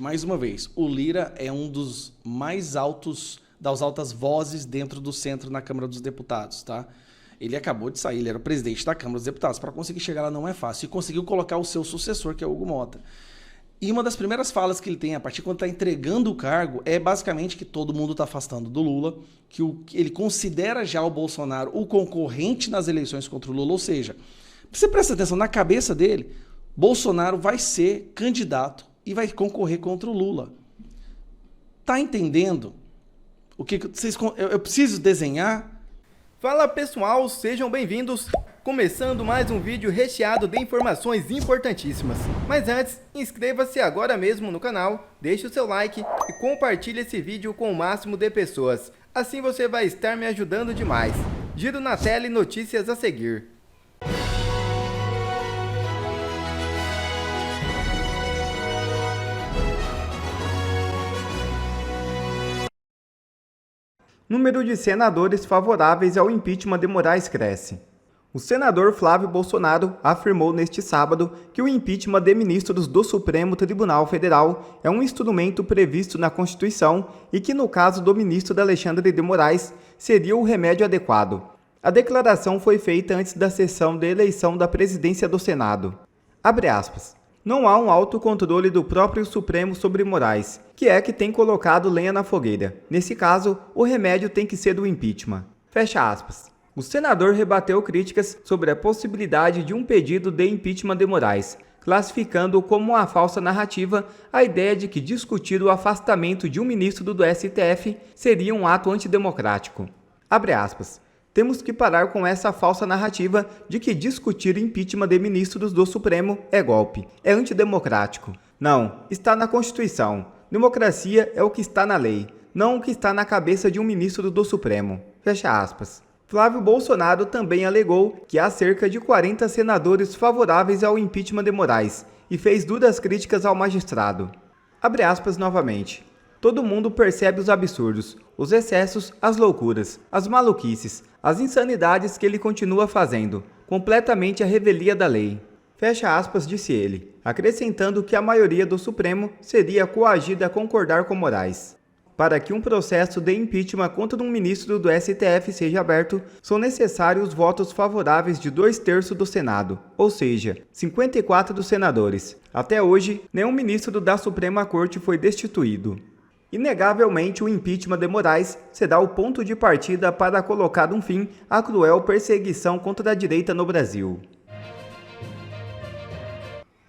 Mais uma vez, o Lira é um dos mais altos, das altas vozes dentro do centro na Câmara dos Deputados, tá? Ele acabou de sair, ele era o presidente da Câmara dos Deputados. Para conseguir chegar lá não é fácil. E conseguiu colocar o seu sucessor, que é o Hugo Mota. E uma das primeiras falas que ele tem, a partir quando está entregando o cargo, é basicamente que todo mundo está afastando do Lula, que ele considera já o Bolsonaro o concorrente nas eleições contra o Lula. Ou seja, você presta atenção, na cabeça dele, Bolsonaro vai ser candidato e vai concorrer contra o Lula. Tá entendendo? O que vocês, eu preciso desenhar? Fala pessoal, sejam bem-vindos! Começando mais um vídeo recheado de informações importantíssimas. Mas antes, inscreva-se agora mesmo no canal, deixe o seu like e compartilhe esse vídeo com o máximo de pessoas. Assim você vai estar me ajudando demais. Giro na tela e notícias a seguir. Número de senadores favoráveis ao impeachment de Moraes cresce. O senador Flávio Bolsonaro afirmou neste sábado que o impeachment de ministros do Supremo Tribunal Federal é um instrumento previsto na Constituição e que, no caso do ministro Alexandre de Moraes, seria o remédio adequado. A declaração foi feita antes da sessão de eleição da presidência do Senado. Abre aspas. Não há um autocontrole do próprio Supremo sobre Moraes, que é que tem colocado lenha na fogueira. Nesse caso, o remédio tem que ser do impeachment. Fecha aspas. O senador rebateu críticas sobre a possibilidade de um pedido de impeachment de Moraes, classificando como uma falsa narrativa a ideia de que discutir o afastamento de um ministro do STF seria um ato antidemocrático. Abre aspas. Temos que parar com essa falsa narrativa de que discutir impeachment de ministros do Supremo é golpe, é antidemocrático. Não, está na Constituição. Democracia é o que está na lei, não o que está na cabeça de um ministro do Supremo. Fecha aspas. Flávio Bolsonaro também alegou que há cerca de 40 senadores favoráveis ao impeachment de Moraes e fez duras críticas ao magistrado. Abre aspas novamente. Todo mundo percebe os absurdos, os excessos, as loucuras, as maluquices, as insanidades que ele continua fazendo, completamente à revelia da lei. Fecha aspas, disse ele, acrescentando que a maioria do Supremo seria coagida a concordar com Moraes. Para que um processo de impeachment contra um ministro do STF seja aberto, são necessários votos favoráveis de 2/3 do Senado, ou seja, 54 dos senadores. Até hoje, nenhum ministro da Suprema Corte foi destituído. Inegavelmente, o impeachment de Moraes será o ponto de partida para colocar um fim à cruel perseguição contra a direita no Brasil.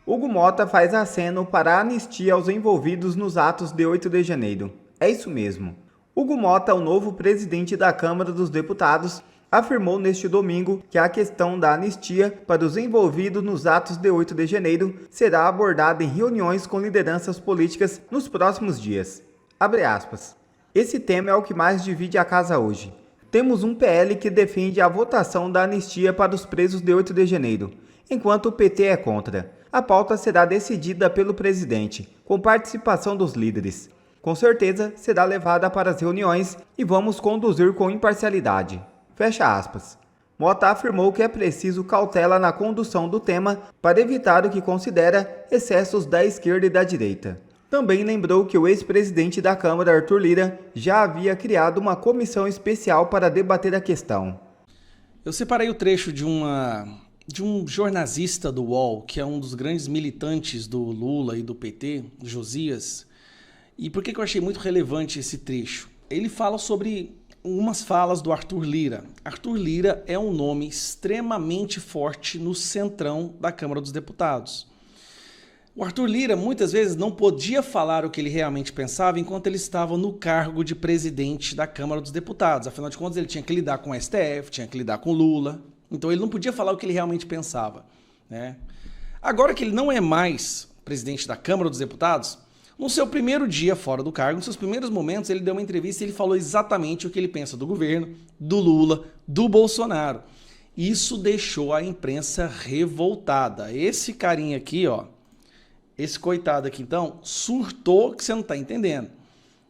Hugo Mota faz aceno para a anistia aos envolvidos nos atos de 8 de janeiro. É isso mesmo. Hugo Mota, o novo presidente da Câmara dos Deputados, afirmou neste domingo que a questão da anistia para os envolvidos nos atos de 8 de janeiro será abordada em reuniões com lideranças políticas nos próximos dias. Abre aspas. Esse tema é o que mais divide a casa hoje. Temos um PL que defende a votação da anistia para os presos de 8 de janeiro, enquanto o PT é contra. A pauta será decidida pelo presidente, com participação dos líderes. Com certeza será levada para as reuniões e vamos conduzir com imparcialidade. Fecha aspas. Mota afirmou que é preciso cautela na condução do tema para evitar o que considera excessos da esquerda e da direita. Também lembrou que o ex-presidente da Câmara, Arthur Lira, já havia criado uma comissão especial para debater a questão. Eu separei o trecho de um jornalista do UOL, que é um dos grandes militantes do Lula e do PT, Josias. E por que eu achei muito relevante esse trecho? Ele fala sobre umas falas do Arthur Lira. Arthur Lira é um nome extremamente forte no centrão da Câmara dos Deputados. O Arthur Lira muitas vezes não podia falar o que ele realmente pensava enquanto ele estava no cargo de presidente da Câmara dos Deputados. Afinal de contas, ele tinha que lidar com o STF, tinha que lidar com o Lula. Então ele não podia falar o que ele realmente pensava, né? Agora que ele não é mais presidente da Câmara dos Deputados, no seu primeiro dia fora do cargo, nos seus primeiros momentos, ele deu uma entrevista e ele falou exatamente o que ele pensa do governo, do Lula, do Bolsonaro. Isso deixou a imprensa revoltada. Esse carinha aqui, ó, esse coitado aqui, então, surtou que você não está entendendo.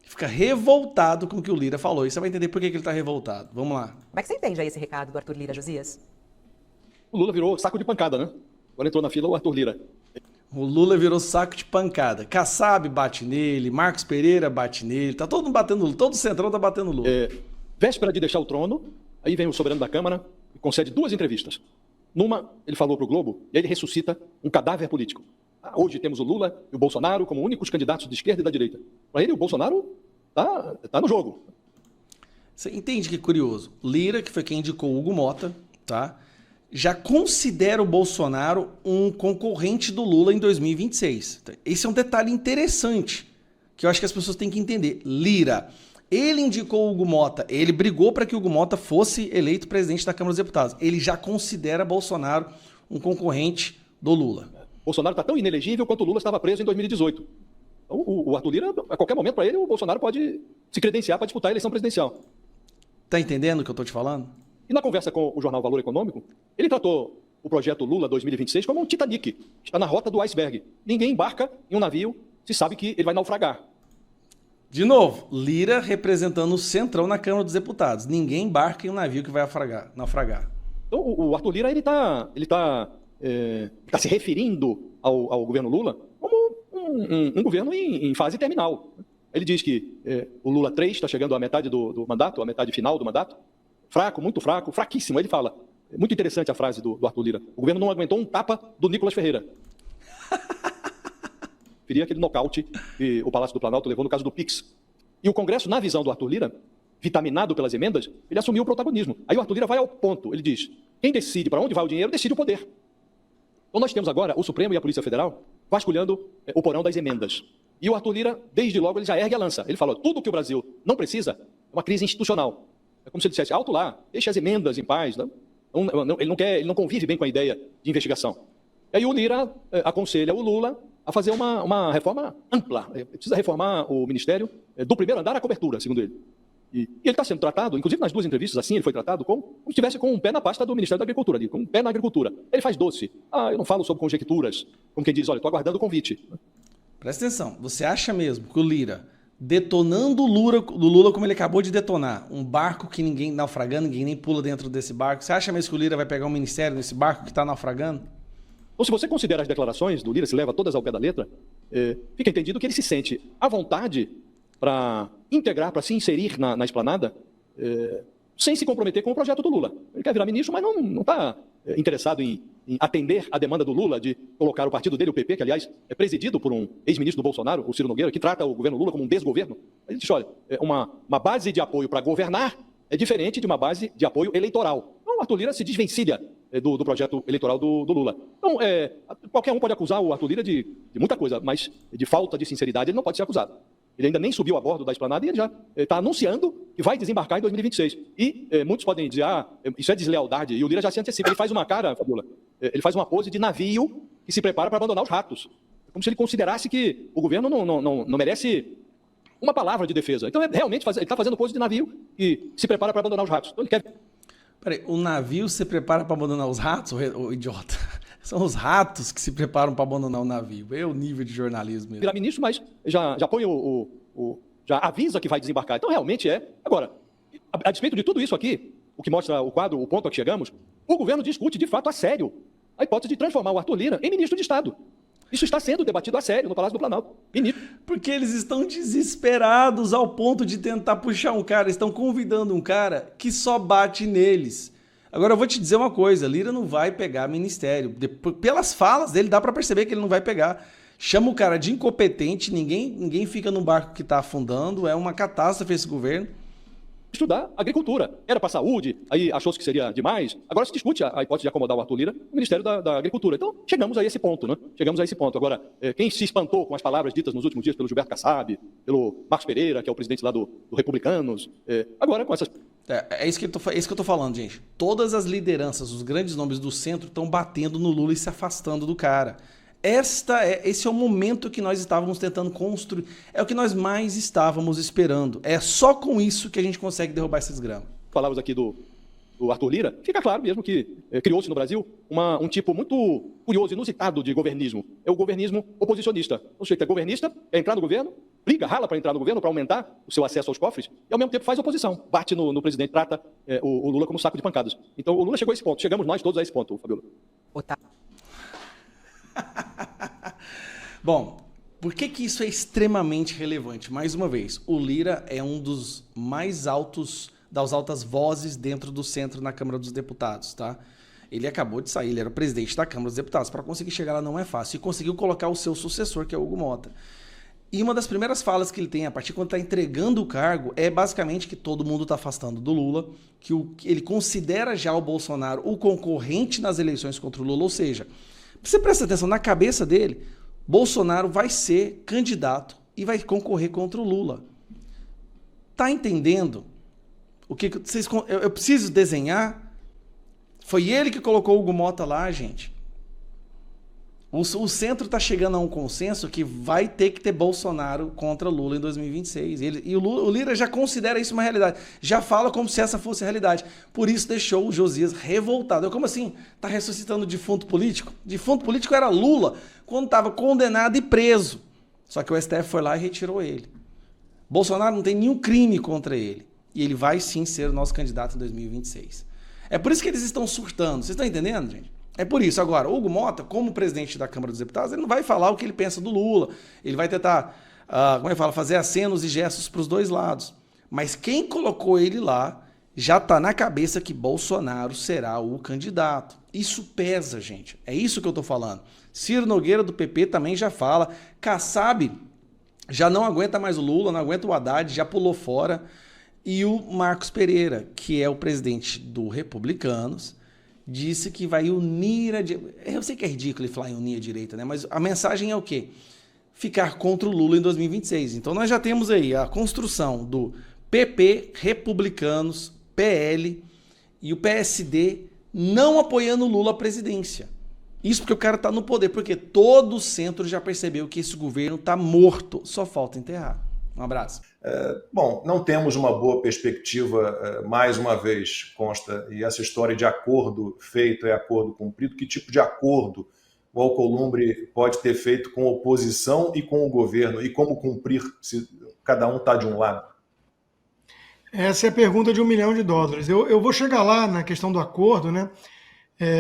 Fica revoltado com o que o Lira falou. E você vai entender por que ele está revoltado. Vamos lá. Como é que você entende aí esse recado do Arthur Lira, Josias? O Lula virou saco de pancada, né? Agora entrou na fila o Arthur Lira. O Lula virou saco de pancada. Kassab bate nele, Marcos Pereira bate nele, tá todo mundo batendo no Lula, todo o Centrão tá batendo no Lula. Véspera de deixar o trono, aí vem o soberano da Câmara e concede 2 entrevistas. Numa, ele falou para o Globo, e aí ele ressuscita um cadáver político. Hoje temos o Lula e o Bolsonaro como únicos candidatos de esquerda e da direita. Para ele, o Bolsonaro tá no jogo. Você entende que curioso? Lira, que foi quem indicou o Hugo Mota, tá? Já considera o Bolsonaro um concorrente do Lula em 2026. Esse é um detalhe interessante, que eu acho que as pessoas têm que entender. Lira, ele indicou o Hugo Mota, ele brigou para que o Hugo Mota fosse eleito presidente da Câmara dos Deputados. Ele já considera Bolsonaro um concorrente do Lula. Bolsonaro está tão inelegível quanto o Lula estava preso em 2018. Então, o Arthur Lira, a qualquer momento para ele, o Bolsonaro pode se credenciar para disputar a eleição presidencial. Tá entendendo o que eu tô te falando? E na conversa com o jornal Valor Econômico, ele tratou o projeto Lula 2026 como um Titanic, que está na rota do iceberg. Ninguém embarca em um navio se sabe que ele vai naufragar. De novo, Lira representando o Centrão na Câmara dos Deputados. Ninguém embarca em um navio que vai naufragar. Então, o Arthur Lira ele tá se referindo ao governo Lula como um governo em fase terminal. Ele diz que o Lula 3 está chegando à metade do mandato, à metade final do mandato. Fraco, muito fraco, fraquíssimo. Ele fala, é muito interessante a frase do Arthur Lira, o governo não aguentou um tapa do Nicolas Ferreira. Queria aquele nocaute que o Palácio do Planalto levou no caso do Pix. E o Congresso, na visão do Arthur Lira, vitaminado pelas emendas, ele assumiu o protagonismo. Aí o Arthur Lira vai ao ponto, ele diz, quem decide para onde vai o dinheiro, decide o poder. Então nós temos agora o Supremo e a Polícia Federal vasculhando o porão das emendas. E o Arthur Lira, desde logo, ele já ergue a lança. Ele falou, tudo que o Brasil não precisa é uma crise institucional. É como se ele dissesse, alto lá, deixe as emendas em paz. Não? Ele não convive bem com a ideia de investigação. E aí o Lira aconselha o Lula a fazer uma reforma ampla. Precisa reformar o Ministério do primeiro andar à cobertura, segundo ele. E ele está sendo tratado, inclusive nas 2 entrevistas, assim, ele foi tratado como se estivesse com um pé na pasta do Ministério da Agricultura, ali, com um pé na agricultura. Ele faz doce. Eu não falo sobre conjecturas, como quem diz, olha, estou aguardando o convite. Presta atenção, você acha mesmo que o Lira, detonando o Lula como ele acabou de detonar, um barco que ninguém naufragando, ninguém nem pula dentro desse barco, você acha mesmo que o Lira vai pegar um ministério nesse barco que está naufragando? Então, se você considera as declarações do Lira, se leva todas ao pé da letra, fica entendido que ele se sente à vontade para integrar, para se inserir na esplanada, sem se comprometer com o projeto do Lula. Ele quer virar ministro, mas não está interessado em atender a demanda do Lula de colocar o partido dele, o PP, que aliás é presidido por um ex-ministro do Bolsonaro, o Ciro Nogueira, que trata o governo Lula como um desgoverno. Ele diz, olha, uma base de apoio para governar é diferente de uma base de apoio eleitoral. Então, o Arthur Lira se desvencilha do projeto eleitoral do Lula. Então, qualquer um pode acusar o Arthur Lira de muita coisa, mas de falta de sinceridade ele não pode ser acusado. Ele ainda nem subiu a bordo da esplanada e ele já está anunciando que vai desembarcar em 2026. E muitos podem dizer, isso é deslealdade. E o Lira já se antecipa. Ele faz uma cara, Fabiola, ele faz uma pose de navio que se prepara para abandonar os ratos. É como se ele considerasse que o governo não merece uma palavra de defesa. Então, realmente, ele está fazendo pose de navio que se prepara para abandonar os ratos. Então, ele quer... Peraí, o navio se prepara para abandonar os ratos, ô idiota? São os ratos que se preparam para abandonar o navio. É o nível de jornalismo mesmo. Virar ministro, mas já põe já avisa que vai desembarcar. Então, realmente é. Agora, a despeito de tudo isso aqui, o que mostra o quadro, o ponto a que chegamos, o governo discute, de fato, a sério, a hipótese de transformar o Arthur Lira em ministro de Estado. Isso está sendo debatido a sério no Palácio do Planalto. Porque eles estão desesperados ao ponto de tentar puxar um cara, estão convidando um cara que só bate neles. Agora eu vou te dizer uma coisa, Lira não vai pegar ministério. Pelas falas dele dá para perceber que ele não vai pegar. Chama o cara de incompetente, ninguém fica num barco que está afundando, é uma catástrofe esse governo. Estudar agricultura. Era para saúde, aí achou-se que seria demais. Agora se discute a hipótese de acomodar o Arthur Lira no Ministério da Agricultura. Então, chegamos a esse ponto, né? Chegamos a esse ponto. Agora, quem se espantou com as palavras ditas nos últimos dias pelo Gilberto Kassab, pelo Marcos Pereira, que é o presidente lá do Republicanos, agora com essas... É isso que eu tô falando, gente. Todas as lideranças, os grandes nomes do centro estão batendo no Lula e se afastando do cara. Esse é o momento que nós estávamos tentando construir. É o que nós mais estávamos esperando. É só com isso que a gente consegue derrubar esses gramas. Palavras aqui do Arthur Lira, fica claro mesmo que criou-se no Brasil um tipo muito curioso, inusitado de governismo. É o governismo oposicionista. O sujeito é governista, é entrar no governo, briga, rala para entrar no governo, para aumentar o seu acesso aos cofres, e ao mesmo tempo faz oposição. Bate no presidente, trata o Lula como um saco de pancadas. Então o Lula chegou a esse ponto. Chegamos nós todos a esse ponto, Fabiola. Bom, por que que isso é extremamente relevante? Mais uma vez, o Lira é um dos mais altos, das altas vozes dentro do centro na Câmara dos Deputados, tá? Ele acabou de sair, ele era o presidente da Câmara dos Deputados. Para conseguir chegar lá não é fácil. E conseguiu colocar o seu sucessor, que é o Hugo Mota. E uma das primeiras falas que ele tem, a partir quando está entregando o cargo, é basicamente que todo mundo está afastando do Lula, que ele considera já o Bolsonaro o concorrente nas eleições contra o Lula. Ou seja, você presta atenção, na cabeça dele, Bolsonaro vai ser candidato e vai concorrer contra o Lula. Tá entendendo? O que vocês, eu preciso desenhar? Foi ele que colocou o Hugo Mota lá, gente. O centro está chegando a um consenso que vai ter que ter Bolsonaro contra Lula em 2026. O Lira já considera isso uma realidade. Já fala como se essa fosse a realidade. Por isso deixou o Josias revoltado. Como assim? Está ressuscitando defunto político? Defunto político era Lula, quando estava condenado e preso. Só que o STF foi lá e retirou ele. Bolsonaro não tem nenhum crime contra ele. E ele vai sim ser o nosso candidato em 2026. É por isso que eles estão surtando. Vocês estão entendendo, gente? É por isso. Agora, o Hugo Mota, como presidente da Câmara dos Deputados, ele não vai falar o que ele pensa do Lula. Ele vai tentar, fazer acenos e gestos para os dois lados. Mas quem colocou ele lá já está na cabeça que Bolsonaro será o candidato. Isso pesa, gente. É isso que eu estou falando. Ciro Nogueira, do PP, também já fala. Kassab já não aguenta mais o Lula, não aguenta o Haddad, já pulou fora. E o Marcos Pereira, que é o presidente do Republicanos, disse que vai unir a direita. Eu sei que é ridículo ele falar em unir a direita, né? Mas a mensagem é o quê? Ficar contra o Lula em 2026. Então nós já temos aí a construção do PP, Republicanos, PL e o PSD não apoiando o Lula à presidência. Isso porque o cara está no poder, porque todo o centro já percebeu que esse governo está morto, só falta enterrar. Um abraço. Bom, não temos uma boa perspectiva, mais uma vez, consta, e essa história de acordo feito é acordo cumprido. Que tipo de acordo o Alcolumbre pode ter feito com a oposição e com o governo? E como cumprir se cada um está de um lado? Essa é a pergunta de $1 milhão. Eu vou chegar lá na questão do acordo, né?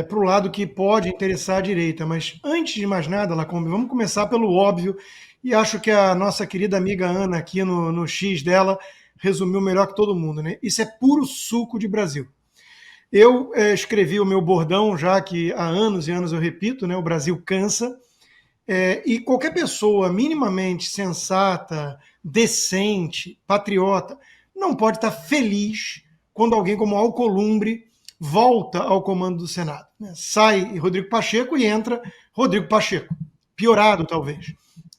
Para o lado que pode interessar a direita. Mas antes de mais nada, Lacombe, vamos começar pelo óbvio. E acho que a nossa querida amiga Ana, aqui no X dela, resumiu melhor que todo mundo, né? Isso é puro suco de Brasil. Eu escrevi o meu bordão, já que há anos e anos eu repito, né? O Brasil cansa. E qualquer pessoa minimamente sensata, decente, patriota, não pode estar feliz quando alguém como Alcolumbre volta ao comando do Senado, né? Sai Rodrigo Pacheco e entra Rodrigo Pacheco. Piorado, talvez.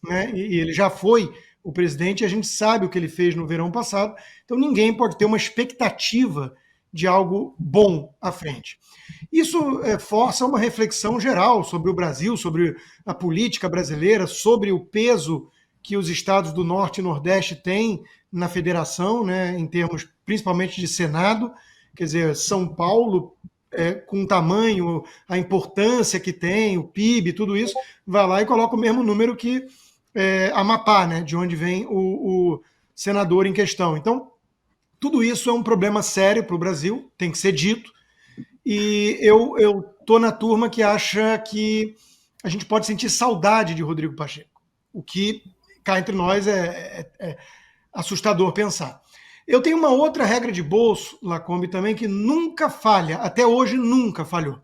Né? E ele já foi o presidente e a gente sabe o que ele fez no verão passado, então ninguém pode ter uma expectativa de algo bom à frente. Isso força uma reflexão geral sobre o Brasil, sobre a política brasileira, sobre o peso que os estados do Norte e Nordeste têm na federação, né, em termos principalmente de Senado. Quer dizer, São Paulo, com o tamanho, a importância que tem, o PIB, tudo isso, vai lá e coloca o mesmo número que Amapá, né, de onde vem o senador em questão. Então, tudo isso é um problema sério para o Brasil, tem que ser dito, e eu estou na turma que acha que a gente pode sentir saudade de Rodrigo Pacheco, o que, cá entre nós, é assustador pensar. Eu tenho uma outra regra de bolso, Lacombe, também, que nunca falha, até hoje nunca falhou.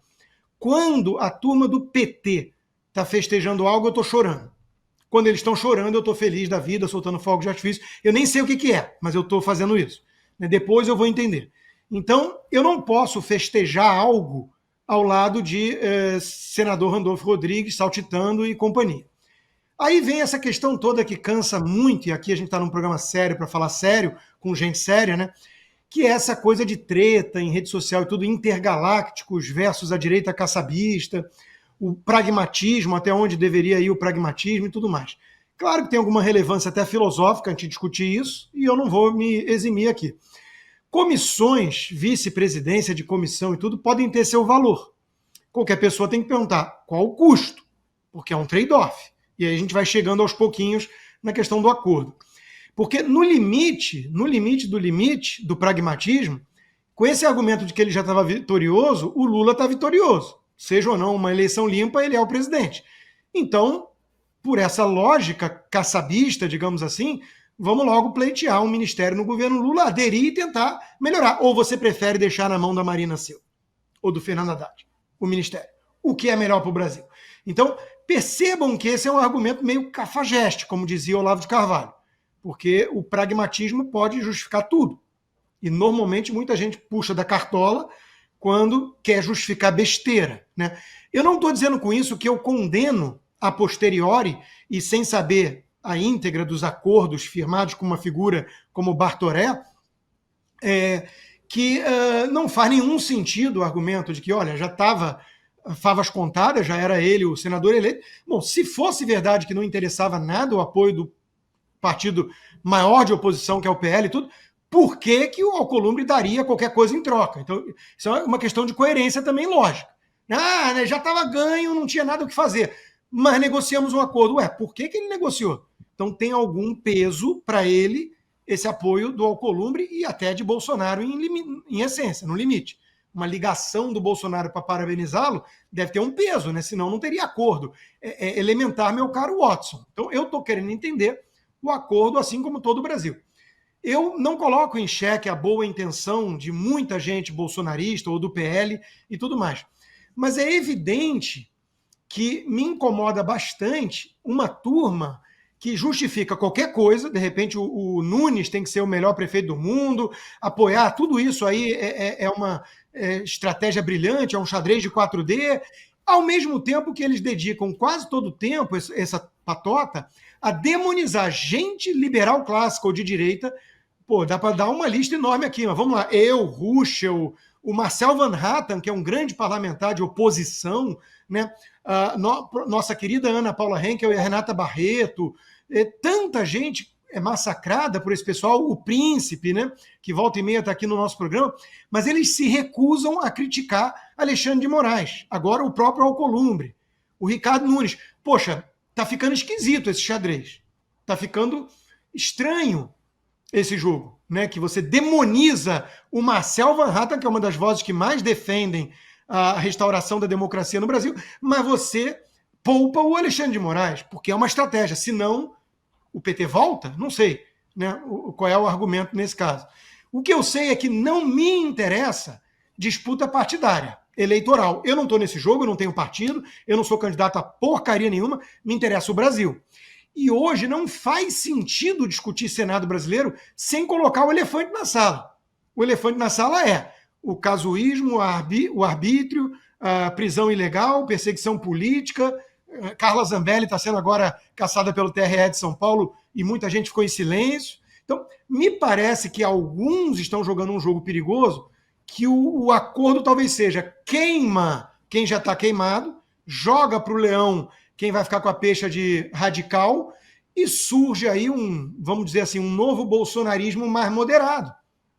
Quando a turma do PT está festejando algo, eu estou chorando. Quando eles estão chorando, eu estou feliz da vida, soltando fogos de artifício. Eu nem sei o que é, mas eu estou fazendo isso. Depois eu vou entender. Então, eu não posso festejar algo ao lado de senador Randolfo Rodrigues, saltitando e companhia. Aí vem essa questão toda que cansa muito, e aqui a gente está num programa sério para falar sério, com gente séria, né? Que é essa coisa de treta em rede social e tudo, intergalácticos versus a direita caçabista, o pragmatismo, até onde deveria ir o pragmatismo e tudo mais. Claro que tem alguma relevância até filosófica a gente discutir isso, e eu não vou me eximir aqui. Comissões, vice-presidência de comissão e tudo, podem ter seu valor. Qualquer pessoa tem que perguntar qual o custo, porque é um trade-off. E aí a gente vai chegando aos pouquinhos na questão do acordo. Porque no limite do limite do pragmatismo, com esse argumento de que ele já estava vitorioso, o Lula está vitorioso. Seja ou não uma eleição limpa, ele é o presidente. Então, por essa lógica caçabista, digamos assim, vamos logo pleitear um ministério no governo Lula, aderir e tentar melhorar. Ou você prefere deixar na mão da Marina Silva ou do Fernando Haddad o ministério? O que é melhor para o Brasil? Então, percebam que esse é um argumento meio cafajeste, como dizia Olavo de Carvalho, porque o pragmatismo pode justificar tudo. E normalmente muita gente puxa da cartola quando quer justificar besteira, né? Eu não estou dizendo com isso que eu condeno a posteriori e sem saber a íntegra dos acordos firmados com uma figura como Bartoré, que não faz nenhum sentido o argumento de que, olha, já estava favas contadas, já era ele o senador eleito. Bom, se fosse verdade que não interessava nada o apoio do partido maior de oposição, que é o PL e tudo, por que que o Alcolumbre daria qualquer coisa em troca? Então, isso é uma questão de coerência também lógica. Né, já estava ganho, não tinha nada o que fazer, mas negociamos um acordo. Ué, por que que ele negociou? Então tem algum peso para ele esse apoio do Alcolumbre e até de Bolsonaro em essência, no limite. Uma ligação do Bolsonaro para parabenizá-lo deve ter um peso, né? Senão não teria acordo. É elementar, meu caro Watson. Então eu estou querendo entender o acordo, assim como todo o Brasil. Eu não coloco em xeque a boa intenção de muita gente bolsonarista ou do PL e tudo mais. Mas é evidente que me incomoda bastante uma turma que justifica qualquer coisa, de repente o Nunes tem que ser o melhor prefeito do mundo, apoiar, tudo isso aí é uma estratégia brilhante, é um xadrez de 4D, ao mesmo tempo que eles dedicam quase todo o tempo, essa patota, a demonizar gente liberal clássica ou de direita. Pô, dá para dar uma lista enorme aqui, mas vamos lá. Eu, Ruschel, o Marcel Van Hatten, que é um grande parlamentar de oposição, né? Nossa querida Ana Paula Henkel e a Renata Barreto, tanta gente é massacrada por esse pessoal, o Príncipe, né? Que volta e meia está aqui no nosso programa, mas eles se recusam a criticar Alexandre de Moraes, agora o próprio Alcolumbre, o Ricardo Nunes. Poxa, tá ficando esquisito esse xadrez, tá ficando estranho esse jogo, né? Que você demoniza o Marcel Van Hatten, que é uma das vozes que mais defendem a restauração da democracia no Brasil, mas você poupa o Alexandre de Moraes, porque é uma estratégia. Senão, o PT volta? Não sei, né? Qual é o argumento nesse caso. O que eu sei é que não me interessa disputa partidária, eleitoral. Eu não estou nesse jogo, eu não tenho partido, eu não sou candidato a porcaria nenhuma, me interessa o Brasil. E hoje não faz sentido discutir Senado brasileiro sem colocar o elefante na sala. O elefante na sala é o casuísmo, o arbítrio, a prisão ilegal, perseguição política. Carla Zambelli está sendo agora caçada pelo TRE de São Paulo e muita gente ficou em silêncio. Então, me parece que alguns estão jogando um jogo perigoso, que o acordo talvez seja queima quem já está queimado, joga para o leão quem vai ficar com a peixa de radical, e surge aí vamos dizer assim, um novo bolsonarismo mais moderado,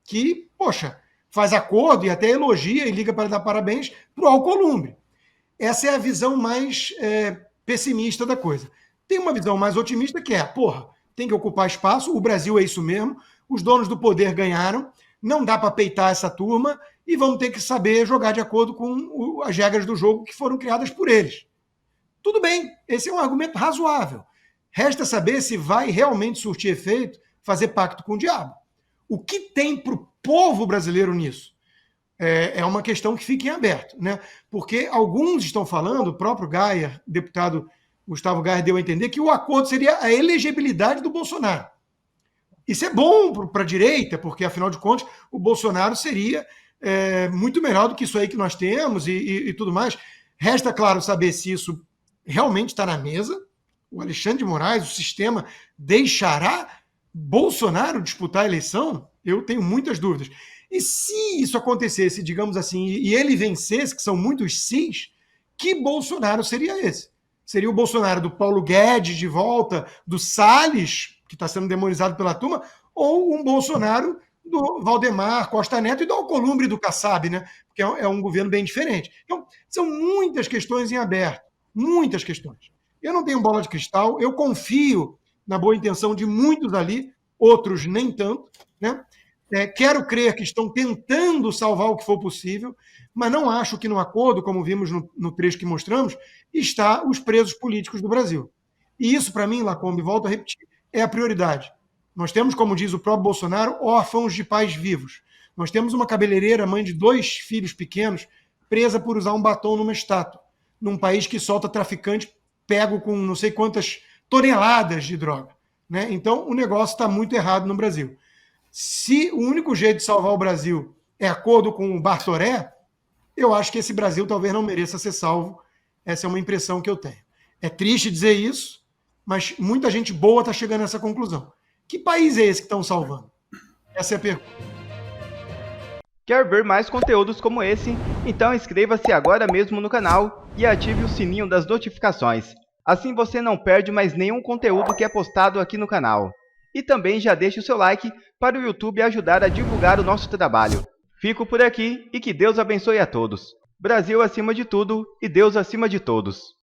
que, poxa, faz acordo e até elogia e liga para dar parabéns para o Alcolumbre. Essa é a visão mais pessimista da coisa. Tem uma visão mais otimista que é, tem que ocupar espaço, o Brasil é isso mesmo, os donos do poder ganharam, não dá para peitar essa turma e vamos ter que saber jogar de acordo com as regras do jogo que foram criadas por eles. Tudo bem, esse é um argumento razoável. Resta saber se vai realmente surtir efeito fazer pacto com o diabo. O que tem para o povo brasileiro nisso? É uma questão que fica em aberto, né? Porque alguns estão falando, o próprio Gaia, deputado Gustavo Gaia, deu a entender que o acordo seria a elegibilidade do Bolsonaro. Isso é bom para a direita, porque, afinal de contas, o Bolsonaro seria muito melhor do que isso aí que nós temos e tudo mais. Resta, claro, saber se isso realmente está na mesa. O Alexandre de Moraes, o sistema, deixará Bolsonaro disputar a eleição? Eu tenho muitas dúvidas. E se isso acontecesse, digamos assim, e ele vencesse, que são muitos sis, que Bolsonaro seria esse? Seria o Bolsonaro do Paulo Guedes de volta, do Salles, que está sendo demonizado pela turma, ou um Bolsonaro do Valdemar Costa Neto e do Alcolumbre do Kassab, né? Porque é um governo bem diferente. Então, são muitas questões em aberto, muitas questões. Eu não tenho bola de cristal, eu confio na boa intenção de muitos ali, outros nem tanto, né? Quero crer que estão tentando salvar o que for possível, mas não acho que no acordo, como vimos no trecho que mostramos, está os presos políticos do Brasil. E isso, para mim, Lacombe, volto a repetir, é a prioridade. Nós temos, como diz o próprio Bolsonaro, órfãos de pais vivos. Nós temos uma cabeleireira, mãe de 2 filhos pequenos, presa por usar um batom numa estátua, num país que solta traficante pego com não sei quantas toneladas de droga. Né? Então, o negócio está muito errado no Brasil. Se o único jeito de salvar o Brasil é acordo com o Bartoré, eu acho que esse Brasil talvez não mereça ser salvo. Essa é uma impressão que eu tenho. É triste dizer isso, mas muita gente boa está chegando a essa conclusão. Que país é esse que estão salvando? Essa é a pergunta. Quer ver mais conteúdos como esse? Então inscreva-se agora mesmo no canal e ative o sininho das notificações. Assim você não perde mais nenhum conteúdo que é postado aqui no canal. E também já deixe o seu like para o YouTube ajudar a divulgar o nosso trabalho. Fico por aqui e que Deus abençoe a todos. Brasil acima de tudo e Deus acima de todos.